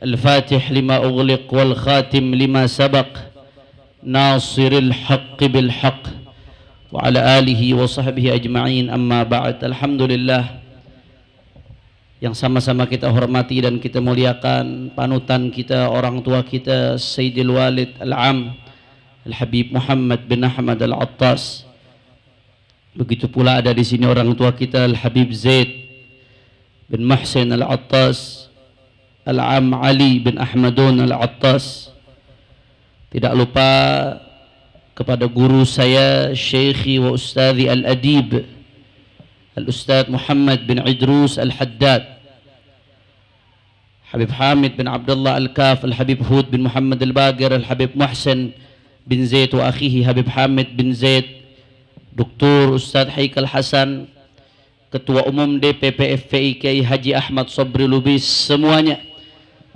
الفاتح لما أغلق والخاتم لما سبق ناصر الحق بالحق وعلى آله وصحبه أجمعين أما بعد. Alhamdulillah, yang sama-sama kita hormati dan kita muliakan panutan kita, orang tua kita, Sayyidil Walid Al-Am Al-Habib Muhammad bin Ahmad Al-Attas. Begitu pula ada di sini orang tua kita Al-Habib Zaid bin Muhsin Al-Attas, Al-Am Ali bin Ahmadun Al-Attas. Tidak lupa kepada guru saya, Syekhi wa Ustadhi Al-Adib, Al-Ustadz Muhammad bin Idrus Al-Haddad, Habib Hamid bin Abdullah Al-Kaf, Al-Habib Hud bin Muhammad Al-Bagir, Al-Habib Muhsin bin Zaid wa akhihi Habib Hamid bin Zaid, Dr. Ustadz Haikal Hasan, Ketua Umum DPP FPI Kiai Haji Ahmad Sobri Lubis, semuanya,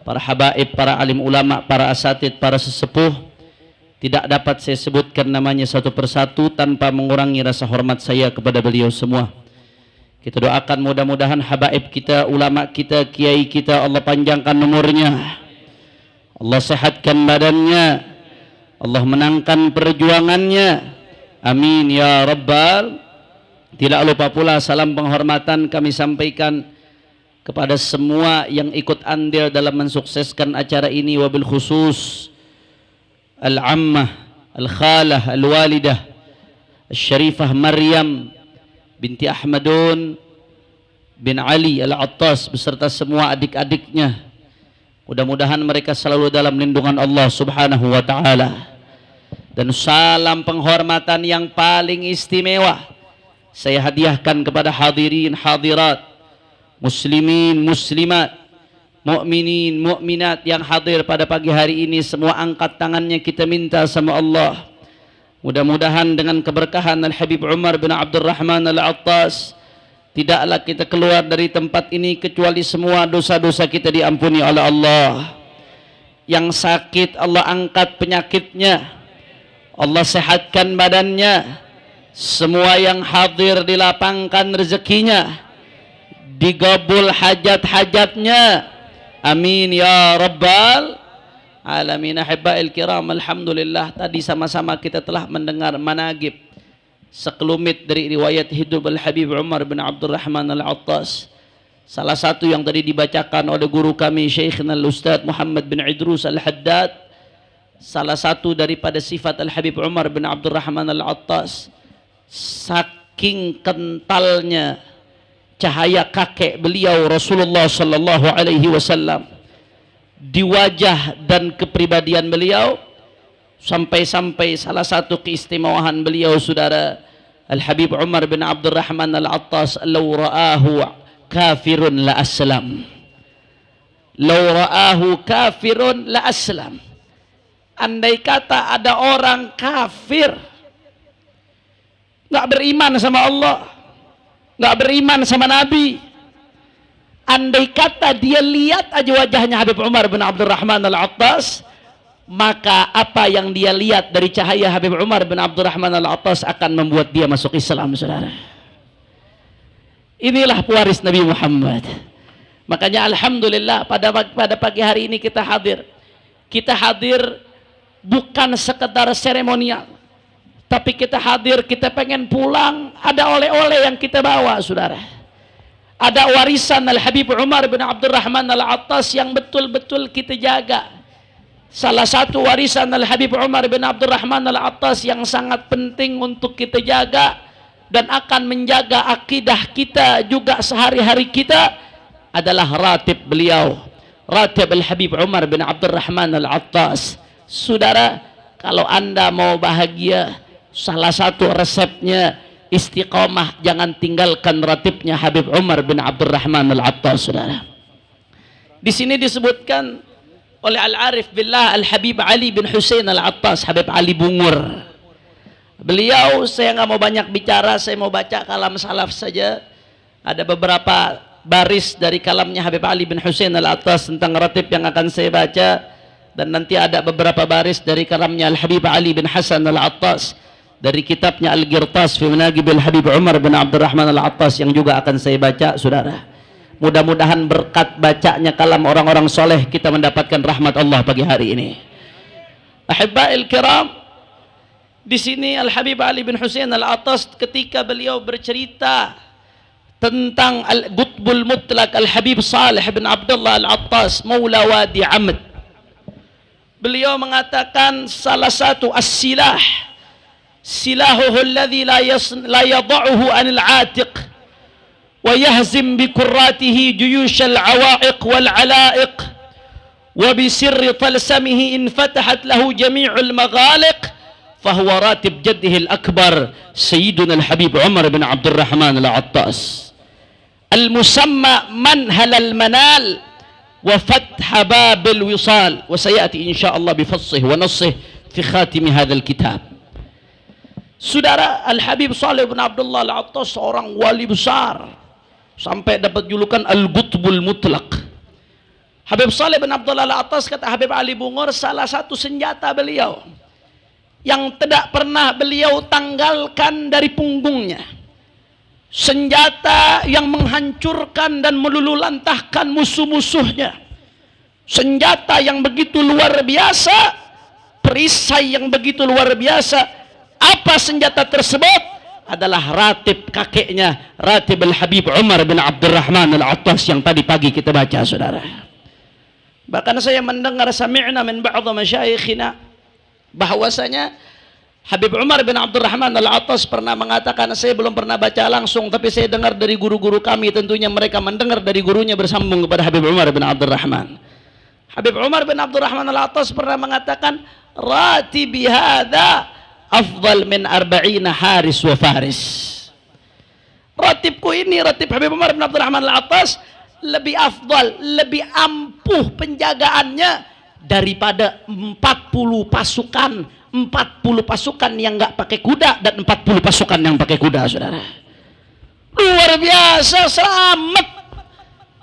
para habaib, para alim ulama, para asatid, para sesepuh, tidak dapat saya sebutkan namanya satu persatu tanpa mengurangi rasa hormat saya kepada beliau semua. Kita doakan mudah-mudahan habaib kita, ulama kita, kiai kita, Allah panjangkan umurnya, Allah sehatkan badannya, Allah menangkan perjuangannya, amin ya rabbal. Tidak lupa pula salam penghormatan kami sampaikan kepada semua yang ikut andil dalam mensukseskan acara ini, wabil khusus Al-Ammah, Al-Khalah, Al-Walidah Al-Syarifah Maryam binti Ahmadun bin Ali Al-Attas beserta semua adik-adiknya. Mudah-mudahan mereka selalu dalam lindungan Allah Subhanahu wa ta'ala. Dan salam penghormatan yang paling istimewa saya hadiahkan kepada hadirin hadirat, muslimin muslimat, mukminin mukminat yang hadir pada pagi hari ini. Semua angkat tangannya, kita minta sama Allah, mudah-mudahan dengan keberkahan Al-Habib Umar bin Abdurrahman Al-Attas tidaklah kita keluar dari tempat ini kecuali semua dosa-dosa kita diampuni oleh Allah. Yang sakit Allah angkat penyakitnya, Allah sehatkan badannya. Semua yang hadir dilapangkan rezekinya, digabul hajat-hajatnya, amin ya rabbal alamin. Ahibba'il kiram, alhamdulillah, tadi sama-sama kita telah mendengar managib sekelumit dari riwayat hidup Al-Habib Umar bin Abdurrahman Al-Attas. Salah satu yang tadi dibacakan oleh guru kami Syekhna Al-Ustadz Muhammad bin Idrus Al-Haddad, salah satu daripada sifat Al-Habib Umar bin Abdurrahman Al-Attas, saking kentalnya cahaya kakek beliau Rasulullah sallallahu alaihi wasallam di wajah dan kepribadian beliau, sampai-sampai salah satu keistimewaan beliau saudara Al-Habib Umar bin Abdurrahman Al-Attas, law ra'ahu kafirun la aslam, law ra'ahu kafirun la aslam. Andai kata ada orang kafir, nggak beriman sama Allah, nggak beriman sama Nabi, andai kata dia lihat aja wajahnya Habib Umar bin Abdurrahman Al-Attas, maka apa yang dia lihat dari cahaya Habib Umar bin Abdurrahman Al-Attas akan membuat dia masuk Islam, saudara. Inilah pewaris Nabi Muhammad. Makanya alhamdulillah pada pagi hari ini kita hadir. Kita hadir bukan sekedar seremonial, tapi kita hadir, kita pengen pulang, ada oleh-oleh yang kita bawa, saudara. Ada warisan Al-Habib Umar bin Abdurrahman Al-Attas yang betul-betul kita jaga. Salah satu warisan Al-Habib Umar bin Abdurrahman Al-Attas yang sangat penting untuk kita jaga dan akan menjaga akidah kita juga sehari-hari kita adalah ratib beliau, ratib Al-Habib Umar bin Abdurrahman Al-Attas. Saudara, kalau anda mau bahagia, salah satu resepnya istiqomah, jangan tinggalkan ratibnya Habib Umar bin Abdurrahman Al-Attas, saudara. Di sini disebutkan oleh Al-Arif Billah Al-Habib Ali bin Husain Al-Attas, Habib Ali Bungur. Beliau, saya nggak mau banyak bicara, saya mau baca kalam salaf saja. Ada beberapa baris dari kalamnya Habib Ali bin Husain Al-Attas tentang ratib yang akan saya baca, dan nanti ada beberapa baris dari kalamnya Al-Habib Ali bin Hasan Al-Attas dari kitabnya Al-Ghirtas fi Manaqib Al-Habib Umar bin Abdurrahman Al-Attas yang juga akan saya baca, saudara. Mudah-mudahan berkat bacanya kalam orang-orang soleh kita mendapatkan rahmat Allah pagi hari ini. Ahibba'il kiram, di sini Al Habib Ali bin Husain Al Attas ketika beliau bercerita tentang Al-Qutbul Mutlaq Al Habib Salih bin Abdullah Al Attas Maula Wadi Amd, beliau mengatakan salah satu as-silah silahuhu alladhi la yada'uhu anil atiq wa yahzim bi kurratihi juyush al-awaiq wal alaiq wa bi sirri talsamihi infatahat lahu jami'ul maghaliq fahuwa ratib jaddihi al-akbar Sayyiduna al-Habib Umar bin Abdul Rahman al-Attas al-musamma manhal al-manal wa fatha bab al-wisal wa sayati insyaallah bi fassih wa nassih fi khatim hadzal kitab. Saudara, Al-Habib Salih bin Abdullah Al-Attas seorang wali besar sampai dapat julukan Al-Qutbul Mutlaq. Habib Salih bin Abdullah Al-Attas, kata Habib Ali Bungur, salah satu senjata beliau yang tidak pernah beliau tanggalkan dari punggungnya, senjata yang menghancurkan dan melululantahkan musuh-musuhnya, senjata yang begitu luar biasa, perisai yang begitu luar biasa. Apa senjata tersebut? Adalah ratib kakeknya, Ratib Al-Habib Umar bin Abdurrahman Al-Attas yang tadi pagi kita baca, saudara. Bahkan saya mendengar sami'na min ba'd masyayikhina bahwasanya Habib Umar bin Abdurrahman Al-Attas pernah mengatakan, saya belum pernah baca langsung tapi saya dengar dari guru-guru kami, tentunya mereka mendengar dari gurunya bersambung kepada Habib Umar bin Abdurrahman. Habib Umar bin Abdurrahman Al-Attas pernah mengatakan, ratibi hadza afdal min arba'ina haris wa faris. Ratibku ini, ratib Habib Umar bin Abdurrahman Al-Attas, lebih afdal, lebih ampuh penjagaannya daripada 40 pasukan yang nggak pakai kuda dan 40 pasukan yang pakai kuda, saudara. Luar biasa. Selamat,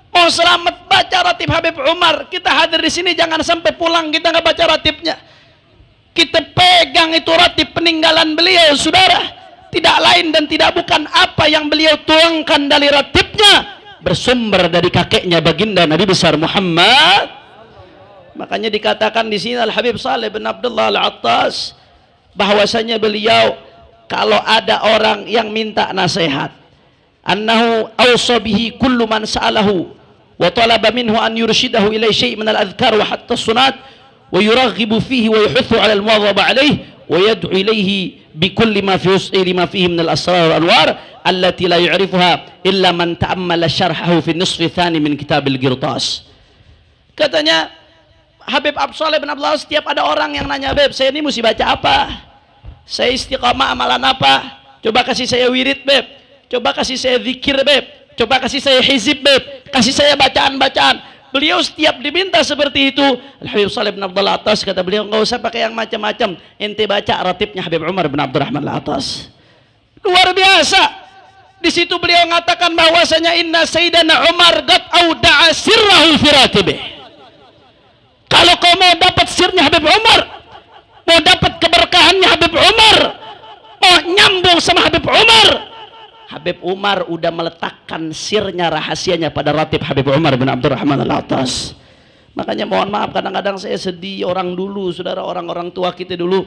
mau selamat baca ratib Habib Umar. Kita hadir di sini jangan sampai pulang kita nggak baca ratibnya. Kita pegang itu ratib peninggalan beliau, saudara. Tidak lain dan tidak bukan apa yang beliau tuangkan dari ratibnya bersumber dari kakeknya baginda Nabi besar Muhammad. Makanya dikatakan di sini Al Habib Salih bin Abdullah Al-Attas bahwasanya beliau kalau ada orang yang minta nasihat, annahu awsa bihi kullu man sa'alahu wa talaba minhu an yurshidahu ilai syai' min al-adhkar wa hatta sunat wa yuraghibu fihi wa yuhithu 'ala al-muwadhaba 'alayhi wa yad'u ilayhi bi kulli ma fi wus'ihi lima fihi min al-asrar wal anwar allati la yu'rifuha illa man ta'ammala syarhahu fi an-nisf tsani min kitab al-Qirtas. Katanya Habib Salih bin Abdullah, setiap ada orang yang nanya, Beb, saya ini mesti baca apa? Saya istiqamah amalan apa? Coba kasih saya wirid, Beb. Coba kasih saya zikir, Beb. Coba kasih saya hizib, Beb. Kasih saya bacaan-bacaan. Beliau setiap diminta seperti itu, Al-Habib Salih bin Abdullah Al-Attas, kata beliau, nggak usah pakai yang macam-macam, ente baca ratibnya Habib Umar bin Abdurrahman Al-Attas. Luar biasa. Di situ beliau mengatakan bahwasanya inna Sayyidina Umar qad auda'a sirrahu fi ratibih. Kalau kau mau dapat sirnya Habib Umar, mau dapat keberkahannya Habib Umar, mau nyambung sama Habib Umar, Habib Umar udah meletakkan sirnya, rahasianya pada ratib Habib Umar bin Abdurrahman Al-Attas. Makanya mohon maaf kadang-kadang saya sedih orang dulu, saudara, orang-orang tua kita dulu.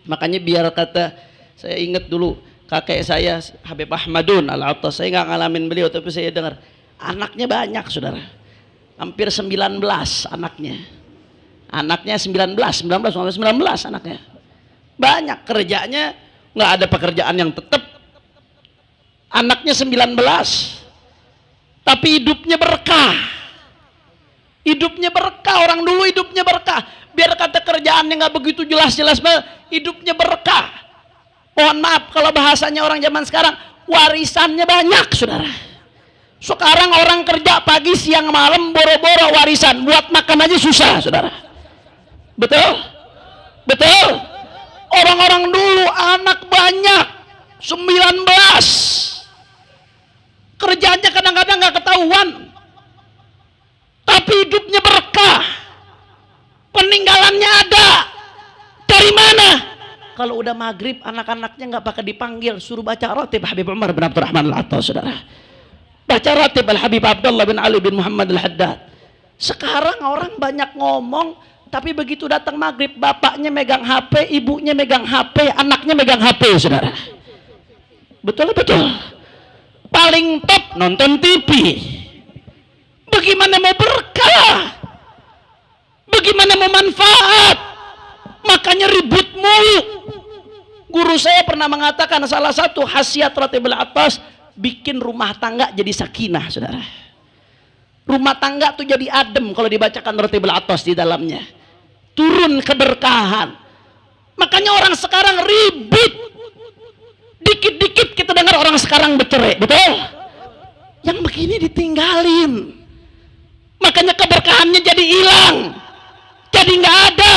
Makanya biar kata, saya ingat dulu kakek saya Habib Ahmadun Al-Attas, saya nggak ngalamin beliau tapi saya dengar anaknya banyak, saudara, hampir 19 anaknya. Anaknya 19 anaknya. Banyak kerjanya, nggak ada pekerjaan yang tetap. Anaknya 19. Tapi hidupnya berkah. Hidupnya berkah, orang dulu hidupnya berkah. Biar kata kerjaannya nggak begitu jelas-jelas, hidupnya berkah. Mohon maaf kalau bahasanya orang zaman sekarang, warisannya banyak, saudara. Sekarang orang kerja pagi, siang, malam, boro-boro warisan. Buat makan aja susah, saudara. Betul? Betul? Orang-orang dulu anak banyak, 19. Kerjanya kadang-kadang nggak ketahuan, tapi hidupnya berkah, peninggalannya ada. Dari mana? Kalau udah maghrib anak-anaknya nggak pakai dipanggil, suruh baca ratib Habib Umar bin Abdurrahman Al-Attas, saudara. Baca ratib Al-Habib Abdullah bin Ali bin Muhammad Al-Haddad. Sekarang orang banyak ngomong, tapi begitu datang maghrib, bapaknya megang HP, ibunya megang HP, anaknya megang HP, saudara. Betul. Paling top nonton TV. Bagaimana mau berkah? Bagaimana mau manfaat? Makanya ribut mulu. Guru saya pernah mengatakan salah satu khasiat Ratibul Atas bikin rumah tangga jadi sakinah, saudara. Rumah tangga tuh jadi adem kalau dibacakan Ratibul Atas di dalamnya. Turun keberkahan. Makanya orang sekarang ribut. Dikit-dikit kita dengar orang sekarang bercerai, betul? Yang begini ditinggalin. Makanya keberkahannya jadi hilang. Jadi nggak ada.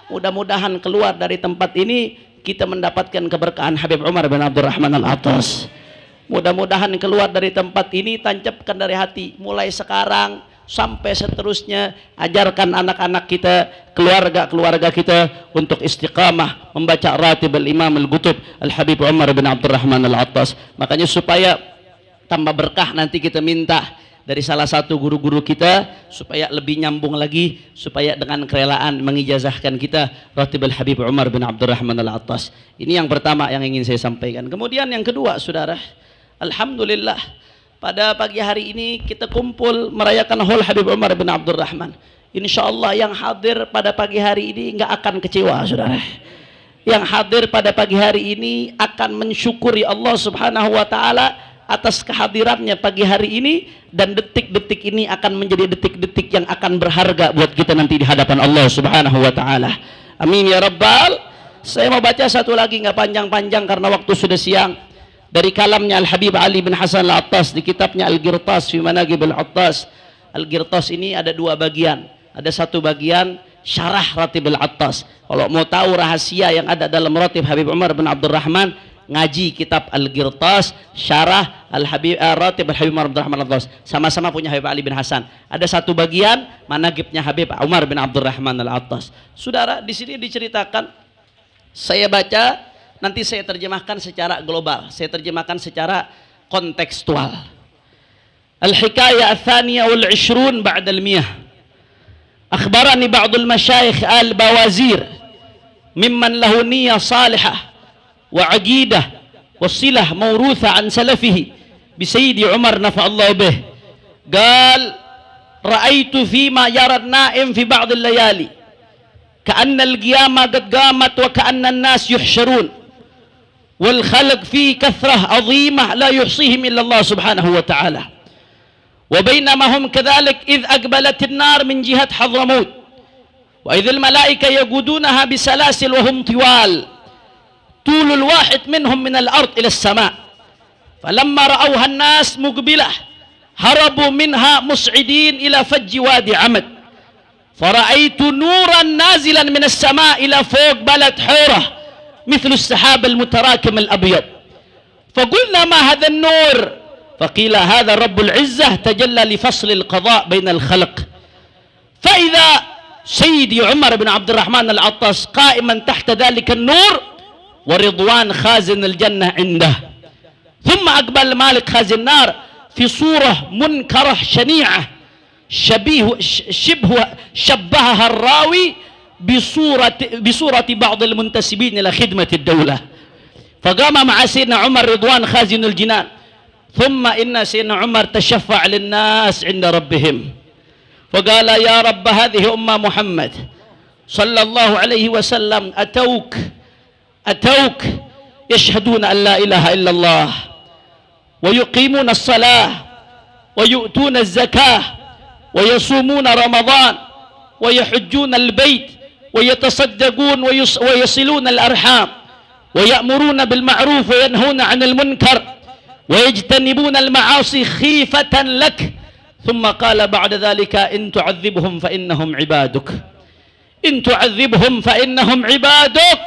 Mudah-mudahan keluar dari tempat ini kita mendapatkan keberkahan Habib Umar bin Abdurrahman Al-Atas. Mudah-mudahan keluar dari tempat ini, tancapkan dari hati. Mulai sekarang sampai seterusnya, ajarkan anak-anak kita, keluarga-keluarga kita untuk istiqamah membaca ratib al-Imam al-Qutb Al-Habib Umar bin Abdurrahman Al-Atas. Makanya supaya tambah berkah, nanti kita minta dari salah satu guru-guru kita supaya lebih nyambung lagi, supaya dengan kerelaan mengijazahkan kita ratib Al-Habib Umar bin Abdurrahman Al-Atas. Ini yang pertama yang ingin saya sampaikan. Kemudian yang kedua, saudara, alhamdulillah pada pagi hari ini kita kumpul merayakan Haul Habib Umar bin Abdurrahman. Insya Allah yang hadir pada pagi hari ini nggak akan kecewa, saudara. Yang hadir pada pagi hari ini akan mensyukuri Allah Subhanahu wa Ta'ala atas kehadirannya pagi hari ini, dan detik-detik ini akan menjadi detik-detik yang akan berharga buat kita nanti di hadapan Allah Subhanahu wa Ta'ala. Amin ya Rabbal. Saya mau baca satu lagi, nggak panjang-panjang karena waktu sudah siang, dari kalamnya Al-Habib Ali bin Hasan Al-Attas di kitabnya Al-Qirtas fi Manaqib Al-Attas. Al-Qirtas ini ada dua bagian. Ada satu bagian syarah Ratib Al-Attas. Kalau mau tahu rahasia yang ada dalam Ratib Habib Umar bin Abdurrahman, ngaji kitab Al-Qirtas syarah Al-Habib Ratib Al-Habib Umar bin Abdurrahman Al-Attas. Sama-sama punya Habib Ali bin Hasan. Ada satu bagian manaqibnya Habib Umar bin Abdurrahman Al-Attas. Saudara, di sini diceritakan, saya baca, nanti saya terjemahkan secara global, saya terjemahkan secara kontekstual. Al-Hikayah Al-Thaniyah wal-Ishrun ba'da al-Miyah. Akhbarani ba'dul masyayikh al-Bawazir mimman lahu niyah salihah wa aqidah wa silah mawrutha an salafihi bi Sayyidi Umar nafa'allahu bih. Qal ra'aitu fima yara an-na'im fi ba'd al-layali ka'anna al-qiyamah qad qamat wa ka'anna an-nas yuhsharun والخلق في كثرة عظيمة لا يحصيهم إلا الله سبحانه وتعالى. وبينما هم كذلك إذ أقبلت النار من جهة حضرموت وإذ الملائكة يقودونها بسلاسل وهم طوال طول الواحد منهم من الأرض إلى السماء. فلما رأوها الناس مقبلة هربوا منها مسعدين إلى فج وادي عمد. فرأيت نورا نازلا من السماء إلى فوق بلد حورة مثل السحاب المتراكم الأبيض. فقلنا ما هذا النور؟ فقيل هذا رب العزة تجلى لفصل القضاء بين الخلق. فإذا سيدي عمر بن عبد الرحمن العطاس قائما تحت ذلك النور ورضوان خازن الجنة عنده. ثم أقبل مالك خازن النار في صورة منكرة شنيعة شبهها الراوي بصورة بعض المنتسبين إلى خدمة الدولة. فقام مع سيدنا عمر رضوان خازن الجنان. ثم إن سيدنا عمر تشفع للناس عند ربهم فقال يا رب هذه أمة محمد صلى الله عليه وسلم أتوك يشهدون أن لا إله إلا الله ويقيمون الصلاة ويؤتون الزكاة ويصومون رمضان ويحجون البيت ويتصدقون ويصلون الأرحام ويأمرون بالمعروف وينهون عن المنكر ويجتنبون المعاصي خيفة لك. ثم قال بعد ذلك إن تعذبهم فإنهم عبادك إن تعذبهم فإنهم عبادك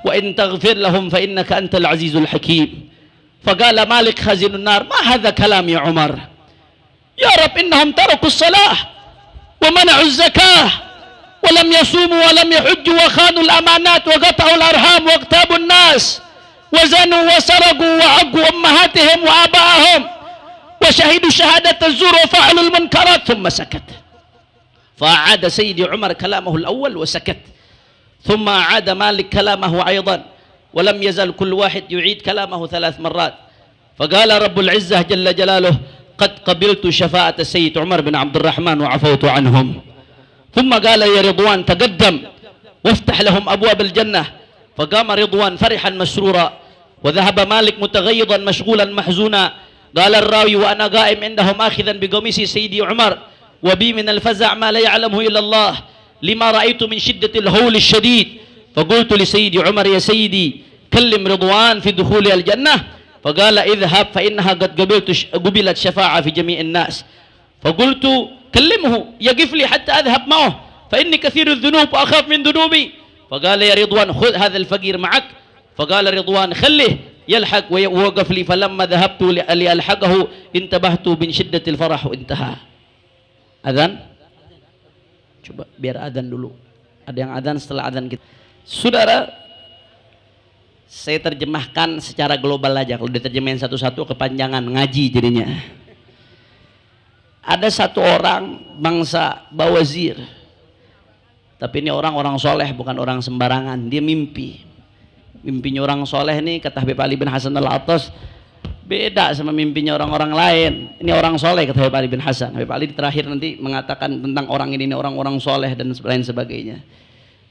وإن تغفر لهم فإنك أنت العزيز الحكيم. فقال مالك خازن النار ما هذا كلام يا عمر؟ يا رب إنهم تركوا الصلاة ومنعوا الزكاة ولم يصوموا ولم يحجوا وخانوا الأمانات وقطعوا الأرحام واغتابوا الناس وزنوا وسرقوا وعقوا أمهاتهم وآبائهم وشهدوا شهادة الزور وفعلوا المنكرات ثم سكت. فأعاد سيدي عمر كلامه الأول وسكت، ثم أعاد مالك كلامه أيضا، ولم يزل كل واحد يعيد كلامه 3 مرات. فقال رب العزة جل جلاله: قد قبلت شفاعة السيد عمر بن عبد الرحمن وعفوت عنهم. ثم قال: يا رضوان تقدم وافتح لهم أبواب الجنة. فقام رضوان فرحا مسرورا، وذهب مالك متغيظا مشغولا محزونا. قال الراوي: وأنا قائم عندهم آخذا بقميص سيدي عمر وبي من الفزع ما لا يعلمه إلا الله، لما رأيت من شدة الهول الشديد. فقلت لسيدي عمر: يا سيدي كلم رضوان في دخول الجنة. فقال: اذهب فإنها قد قبلت شفاعة في جميع الناس. فقلت: كلمه يقف لي حتى أذهب معه، فإني كثير الذنوب وأخاف من ذنوبي. فقال: يا رضوان خذ هذا الفقير معك. فقال رضوان: خله يلحق ووقف لي. فلما ذهبت لألحقه انتبهت من شدة الفرح. وانتهى. Adzan? Coba biar adzan dulu. Ada yang adzan, setelah adzan kita. Saudara, saya terjemahkan secara global aja. Kalau diterjemahin satu-satu kepanjangan, ngaji jadinya. Ada satu orang bangsa Bawazir, tapi ini orang-orang soleh, bukan orang sembarangan. Dia mimpi. Mimpinya orang soleh nih, kata Habib Ali bin Hasan Al-Attas, beda sama mimpinya orang-orang lain. Ini orang soleh, kata Habib Ali bin Hasan. Habib Ali terakhir nanti mengatakan tentang orang ini orang-orang soleh dan lain sebagainya.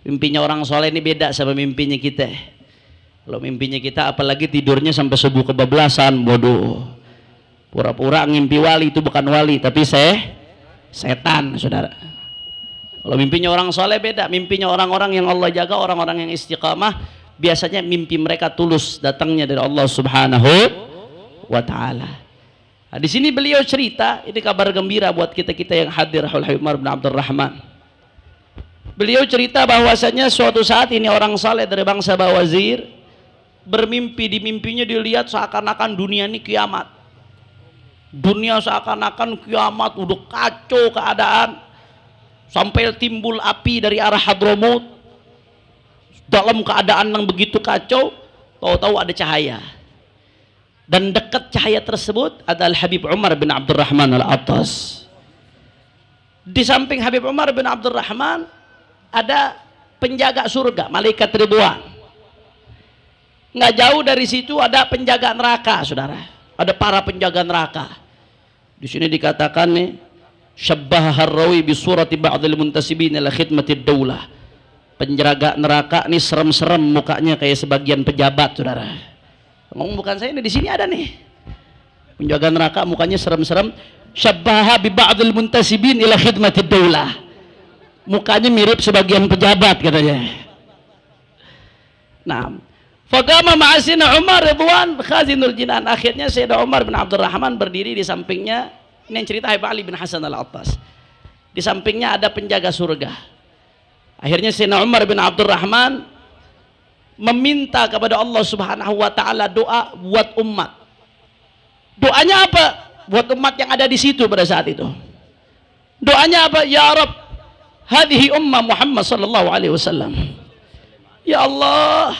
Mimpinya orang soleh ini beda sama mimpinya kita. Kalau mimpinya kita apalagi tidurnya sampai subuh kebablasan, bodoh. Pura-pura ngimpi wali, itu bukan wali, tapi setan, saudara. Kalau mimpinya orang soleh beda. Mimpinya orang-orang yang Allah jaga, orang-orang yang istiqamah, biasanya mimpi mereka tulus, datangnya dari Allah Subhanahu wa ta'ala. Nah, di sini beliau cerita, ini kabar gembira buat kita-kita yang hadir Habib Umar bin Abdul Rahman. Beliau cerita bahwasanya suatu saat ini orang saleh dari bangsa Bawazir bermimpi. Di mimpinya dilihat seakan-akan dunia ini kiamat. Dunia seakan-akan kiamat, udah kacau keadaan, sampai timbul api dari arah Hadramut. Dalam keadaan yang begitu kacau, tahu-tahu ada cahaya. Dan dekat cahaya tersebut adalah Habib Umar bin Abdul Rahman Al-Attas. Di samping Habib Umar bin Abdul Rahman ada penjaga surga, malaikat Ridwan. Nggak jauh dari situ ada penjaga neraka, saudara. Ada para penjaga neraka. Di sini dikatakan nih, syabbaha ar-rawi bi surati ba'dil muntasibin ila khidmatid daulah. Penjaga neraka nih serem-serem mukanya kayak sebagian pejabat, saudara. Ngomong bukan saya, ini di sini ada nih. Penjaga neraka mukanya serem-serem. Syabbaha bi ba'dil muntasibin ila khidmatid daulah. Mukanya mirip sebagian pejabat katanya. Nah, faqama ma'asina Umar Ridwan khazinul jinan. Akhirnya Sayyidina Umar bin Abdul Rahman berdiri di sampingnya. Ini yang cerita Habib Ali bin Hasan Al-Attas. Di sampingnya ada penjaga surga. Akhirnya Sayyidina Umar bin Abdul Rahman meminta kepada Allah Subhanahu wa taala doa buat umat. Doanya apa? Buat umat yang ada di situ pada saat itu. Doanya apa? Ya Rabb, hadhihi ummah Muhammad sallallahu alaihi wasallam. Ya Allah,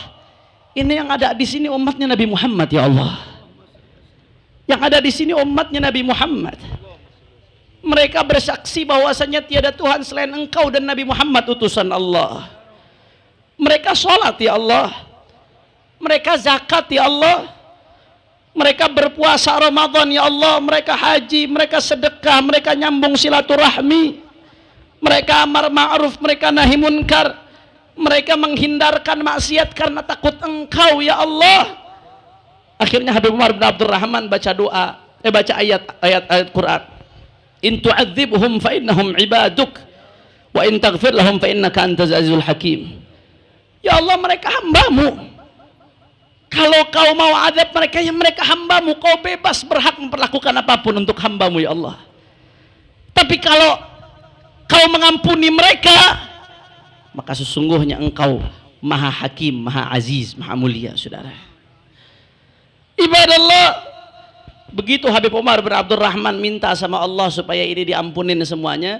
ini yang ada di sini umatnya Nabi Muhammad, ya Allah. Yang ada di sini umatnya Nabi Muhammad. Mereka bersaksi bahwasanya tiada Tuhan selain Engkau dan Nabi Muhammad utusan Allah. Mereka sholat, ya Allah. Mereka zakat, ya Allah. Mereka berpuasa Ramadan, ya Allah. Mereka haji, mereka sedekah, mereka nyambung silaturahmi. Mereka amar ma'ruf, mereka nahi munkar. Mereka menghindarkan maksiat karena takut Engkau, ya Allah. Akhirnya Habib Umar bin Abdul Rahman baca doa, baca ayat Quran. In tu'adzibhum fa innahum ibaduk wa in taghfir lahum fa innaka antal azizul hakim. Ya Allah, mereka hambamu. Kalau kau mau azab mereka, ya mereka hambamu. Kau bebas berhak memperlakukan apapun untuk hambamu, ya Allah. Tapi kalau kau mengampuni mereka, maka sesungguhnya Engkau maha hakim, maha aziz, maha mulia, saudara. Ibadallah, begitu Habib Umar bin Abdul Rahman minta sama Allah supaya ini diampunin semuanya,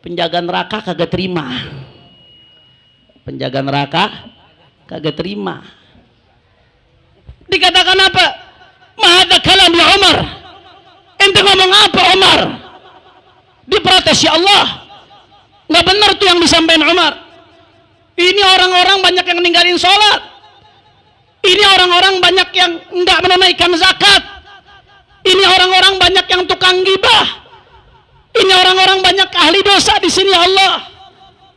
penjaga neraka kagak terima. Penjaga neraka kagak terima. Dikatakan apa? Mahadza kalam ya Umar. Ente ngomong apa Umar? Diprotes, ya Allah, nggak benar tuh yang disampaikan Umar. Ini orang-orang banyak yang ninggalin sholat, ini orang-orang banyak yang nggak menunaikan zakat, ini orang-orang banyak yang tukang gibah, ini orang-orang banyak ahli dosa di sini, ya Allah.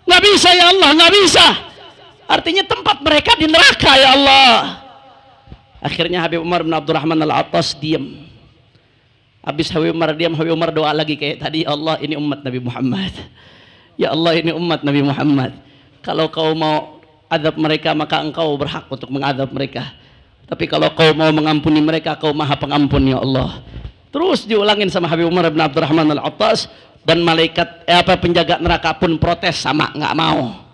Nggak bisa, ya Allah, nggak bisa. Artinya tempat mereka di neraka, ya Allah. Akhirnya Habib Umar bin Abdurrahman Al-Attas diam. Habis Habib Umar diam, Habib Umar doa lagi kayak tadi, ya Allah, ini umat Nabi Muhammad. Ya Allah, ini umat Nabi Muhammad. Kalau kau mau azab mereka, maka engkau berhak untuk mengadab mereka. Tapi kalau kau mau mengampuni mereka, kau maha pengampun, ya Allah. Terus diulangin sama Habib Umar bin Abdurrahman Al-Attas, dan malaikat penjaga neraka pun protes, sama nggak mau.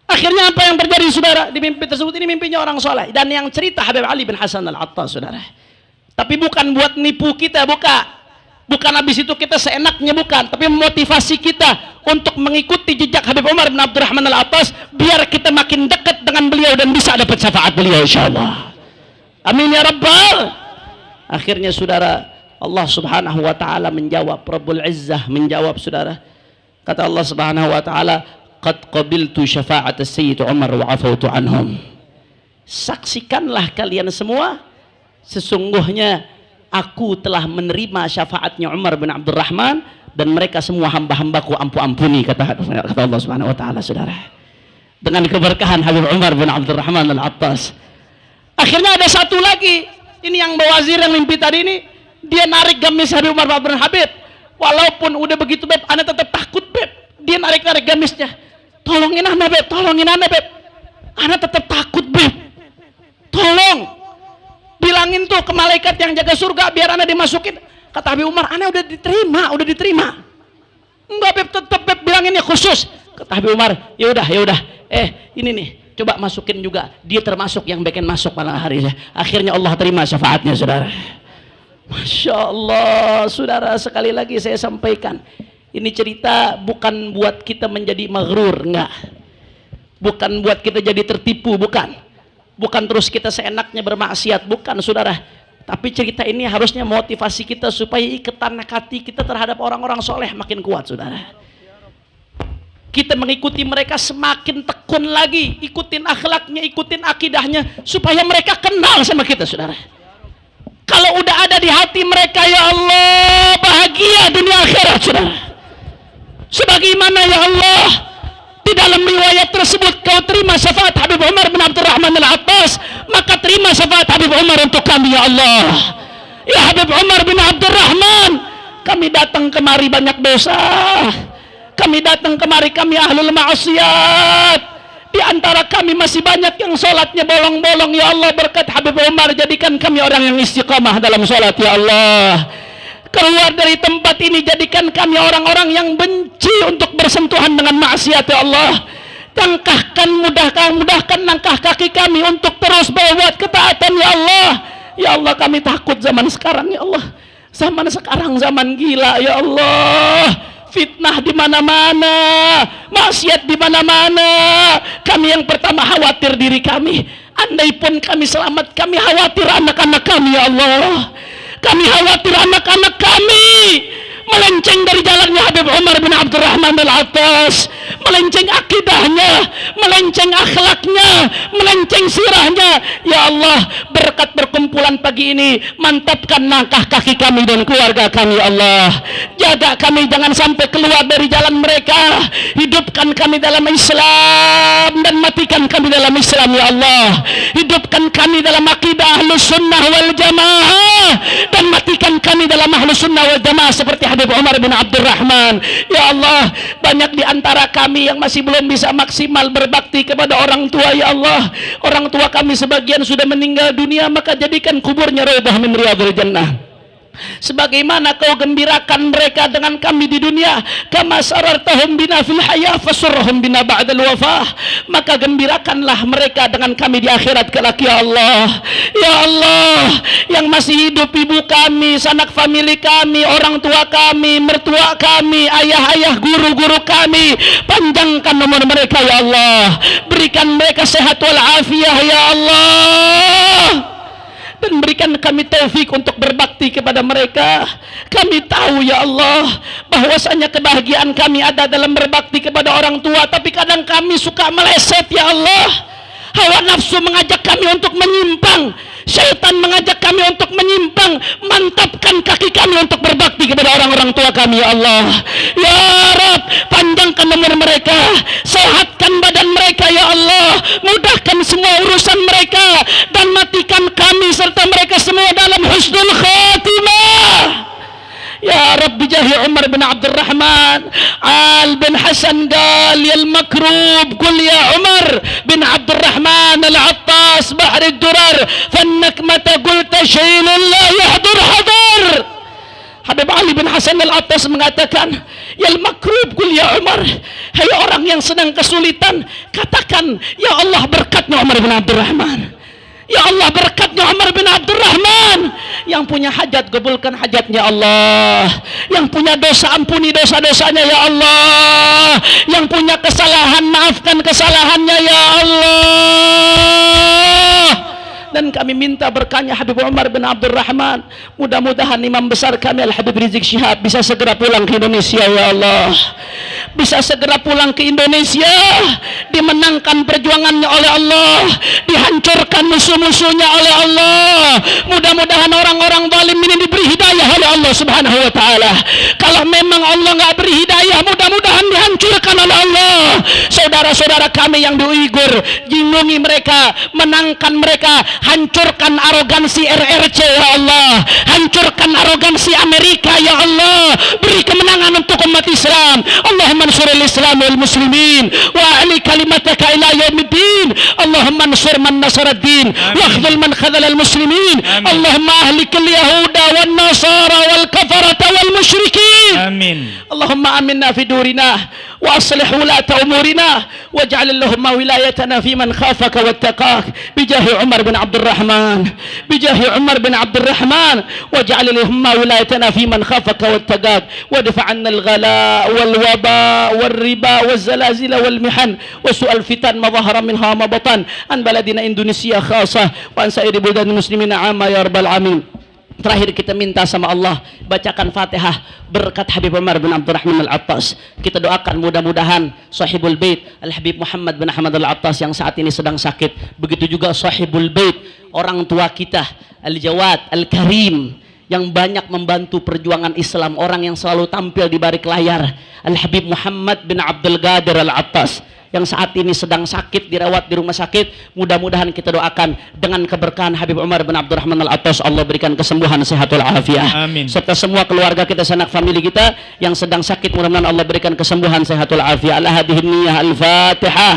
Akhirnya apa yang terjadi, saudara? Di mimpi tersebut, ini mimpinya orang soleh, dan yang cerita Habib Ali bin Hasan Al-Attas, saudara. Tapi bukan buat nipu kita, bukan habis itu kita seenaknya, bukan, tapi memotivasi kita untuk mengikuti jejak Habib Umar bin Abdurrahman Al-Attas, biar kita makin dekat dengan beliau dan bisa dapat syafaat beliau, insyaallah. Amin ya rabbal. Akhirnya saudara, Allah subhanahu wa ta'ala menjawab, Rabbul Izzah menjawab, saudara. Kata Allah subhanahu wa ta'ala, qad qabiltu syafa'at Sayyid Umar wa afautu anhum. Saksikanlah kalian semua, sesungguhnya aku telah menerima syafaatnya Umar bin Abdurrahman, dan mereka semua hamba-hambaku ampuni, kata Allah subhanahu wa ta'ala, saudara. Dengan keberkahan Habib Umar bin Abdurrahman Al-Attas. Akhirnya ada satu lagi, ini yang bawazir yang mimpi tadi ini, dia narik gamis Habib Umar bin Abdurrahman. Habib, walaupun udah begitu Beb, ana tetap takut Beb. Dia narik-narik gamisnya, tolongin ana Beb, tolongin ana Beb, ana tetap takut Beb, tolong bilangin tuh ke malaikat yang jaga surga biar ana dimasukin. Kata Habib Umar, ana udah diterima. Enggak Beb, tetap Beb bilanginnya khusus. Kata Habib Umar, ya udah, ini nih, coba masukin juga. Dia termasuk yang bikin masuk malam hari. Akhirnya Allah terima syafaatnya, saudara. Masya Allah, saudara, sekali lagi saya sampaikan, ini cerita bukan buat kita menjadi maghrur, enggak. Bukan buat kita jadi tertipu, bukan terus kita seenaknya bermaksiat, bukan, saudara. Tapi cerita ini harusnya motivasi kita supaya ikatan hati kita terhadap orang-orang soleh makin kuat, saudara. Kita mengikuti mereka semakin tekun lagi, ikutin akhlaknya, ikutin akidahnya, supaya mereka kenal sama kita, saudara. Kalau udah ada di hati mereka, ya Allah, bahagia dunia akhirat, saudara. Sebagaimana, ya Allah, di dalam riwayat tersebut kau terima syafaat Habib Umar bin Abdurrahman Al-Attas, maka terima syafaat Habib Umar untuk kami, ya Allah. Ya Habib Umar bin Abdurrahman, kami datang kemari banyak dosa, kami datang kemari, kami ahlul maksiat. Di antara kami masih banyak yang sholatnya bolong-bolong, ya Allah. Berkat Habib Umar, jadikan kami orang yang istiqamah dalam sholat, ya Allah. Keluar dari tempat ini, jadikan kami orang-orang yang benci untuk bersentuhan dengan maksiat, ya Allah. Mudahkan langkah kaki kami untuk terus berbuat ketaatan, ya Allah. Ya Allah, kami takut zaman sekarang, ya Allah. Zaman sekarang zaman gila, ya Allah. Fitnah di mana-mana, maksiat di mana-mana. Kami yang pertama khawatir diri kami. Andai pun kami selamat, kami khawatir anak-anak kami, ya Allah. Kami khawatir anak-anak kami melenceng dari jalannya Habib Umar bin Abdurrahman Al-Attas, melenceng akidahnya, melenceng akhlaknya, melenceng sirahnya. Ya Allah, berkat berkumpulan pagi ini, mantapkan langkah kaki kami dan keluarga kami, ya Allah. Jaga kami jangan sampai keluar dari jalan mereka. Hidupkan kami dalam Islam dan matikan kami dalam Islam, ya Allah. Hidupkan kami dalam akidah Ahlus Sunnah wal Jamaah dan matikan kami dalam Ahlus Sunnah wal Jamaah seperti Habib Umar bin Abdurrahman. Ya Allah, banyak di antara kami yang masih belum bisa maksimal berbakti kepada orang tua, ya Allah. Orang tua kami sebagian sudah meninggal dunia, maka jadikan kuburnya raudhah min riyadhil jannah. Sebagaimana kau gembirakan mereka dengan kami di dunia, kama sarartahum bina fil hayah fasurhum bina ba'dal wafah, maka gembirakanlah mereka dengan kami di akhirat kelak, ya Allah. Ya Allah, yang masih hidup ibu kami, sanak famili kami, orang tua kami, mertua kami, ayah-ayah, guru-guru kami, panjangkan umur mereka, ya Allah. Berikan mereka sehat wal afiyah, ya Allah. dan berikan kami taufik untuk berbakti kepada mereka. Kami tahu ya Allah bahwasanya kebahagiaan kami ada dalam berbakti kepada orang tua, tapi kadang kami suka meleset ya Allah. Hawa nafsu mengajak kami untuk menyimpang, syaitan mengajak kami untuk menyimpang. Mantapkan kaki kami untuk berbakti kepada orang-orang tua kami ya Allah. Ya Rabb, panjangkan umur mereka, sehatkan badan mereka ya Allah, mudahkan semua urusan mereka, dan matikan kami serta mereka semua dalam husnul khatimah. Ya Rabbi jahi Umar bin Abdurrahman Al bin Hasan qal ya al-makrub qul ya Umar bin Abdurrahman al-Attas bahr ad-durar fannak mata qulta shaylun la yahdur hadar. Habib Ali bin Hasan al-Attas mengatakan, ya al-makrub qul ya Umar, hai orang yang sedang kesulitan, katakan ya Allah berkatnya Umar bin Abdurrahman. Ya Allah berkatnya Umar bin Abdurrahman. Yang punya hajat kabulkan hajatnya Allah. Yang punya dosa ampuni dosa-dosanya ya Allah. Yang punya kesalahan maafkan kesalahannya ya Allah. Dan kami minta berkahnya Habib Umar bin Abdurrahman. Mudah-mudahan imam besar kami Al-Habib Rizik Syihab bisa segera pulang ke Indonesia ya Allah. Bisa segera pulang ke Indonesia, dimenangkan perjuangannya oleh Allah, dihancurkan musuh-musuhnya oleh Allah. Mudah-mudahan orang-orang zalim ini diberi hidayah oleh Allah Subhanahu wa taala. Kalau memang Allah nggak beri hidayah, mudah-mudahan dihancurkan oleh Allah. Saudara-saudara kami yang di Uighur, jingungi mereka, menangkan mereka, hancurkan arogansi RRC ya Allah, hancurkan arogansi Amerika ya Allah, beri kemenangan untuk umat Islam. Allahumma ansur al-Islam wal muslimin wa a'li kalimataka ila yaumiddin. Allahumma ansur man nasara ad-din wa akhdhul man khadhala al-muslimin. Allahumma ahlik al-yahuda wan nasara wal kafarata wal musyrikin. Amin. Allahumma aminna fi durina wa aslih wulata umurina waj'al Allahumma wilayatana fi man khafaka wattaqak bijahi Umar bin Abdurrahman, bijahi Umar bin Abdurrahman, waj'al Allahumma wilayatana fi man khafaka wattaqak wadfa' 'anna al-ghala wal waba wal riba wal zalazil wal mihan wa su'al fitan ma dhahara minha ma batan an baladina Indonesia khasah wa an sa'iri buldan muslimin 'amma ya rabbal alamin. Terakhir kita minta sama Allah, bacakan Fatihah berkat Habib Umar bin Abdurrahman Al-Attas. Kita doakan mudah-mudahan Sahibul Bait Al-Habib Muhammad bin Ahmad Al-Attas yang saat ini sedang sakit, begitu juga Sahibul Bait orang tua kita Al-Jawad Al-Karim yang banyak membantu perjuangan Islam, orang yang selalu tampil di balik layar, Al-Habib Muhammad bin Abdul Qadir Al-Attas yang saat ini sedang sakit, dirawat di rumah sakit. Mudah-mudahan kita doakan dengan keberkahan Habib Umar bin Abdurrahman Al-Attas, Allah berikan kesembuhan sehatul afiah. Amin. Serta semua keluarga kita, sanak famili kita yang sedang sakit, mudah-mudahan Allah berikan kesembuhan sehatul afiah. Ala hadhihi niyyah al-Fatihah.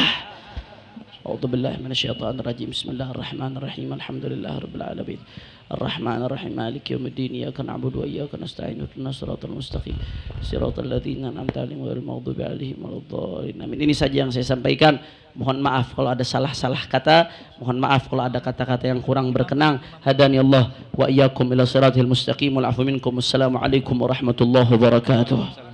A'udzu billahi minasyaitonir rajim. Bismillahirrahmanirrahim. Alhamdulillahirabbil alamin. Ar-Rahmanir-Rahim. Maliki yaumiddin. Iyyaka na'budu wa iyyaka nasta'in. Ihdinas siratal mustaqim. Siratal ladzina an'amta 'alaihim ghairil maghdubi 'alaihim waladdallin. Amin. Ini saja yang saya sampaikan. Mohon maaf kalau ada salah-salah kata. Mohon maaf kalau ada kata-kata yang kurang berkenan. Hadani Allah wa iyyakum ila siratal mustaqim. Wal 'afwu minkum. Wassalamualaikum warahmatullahi wabarakatuh.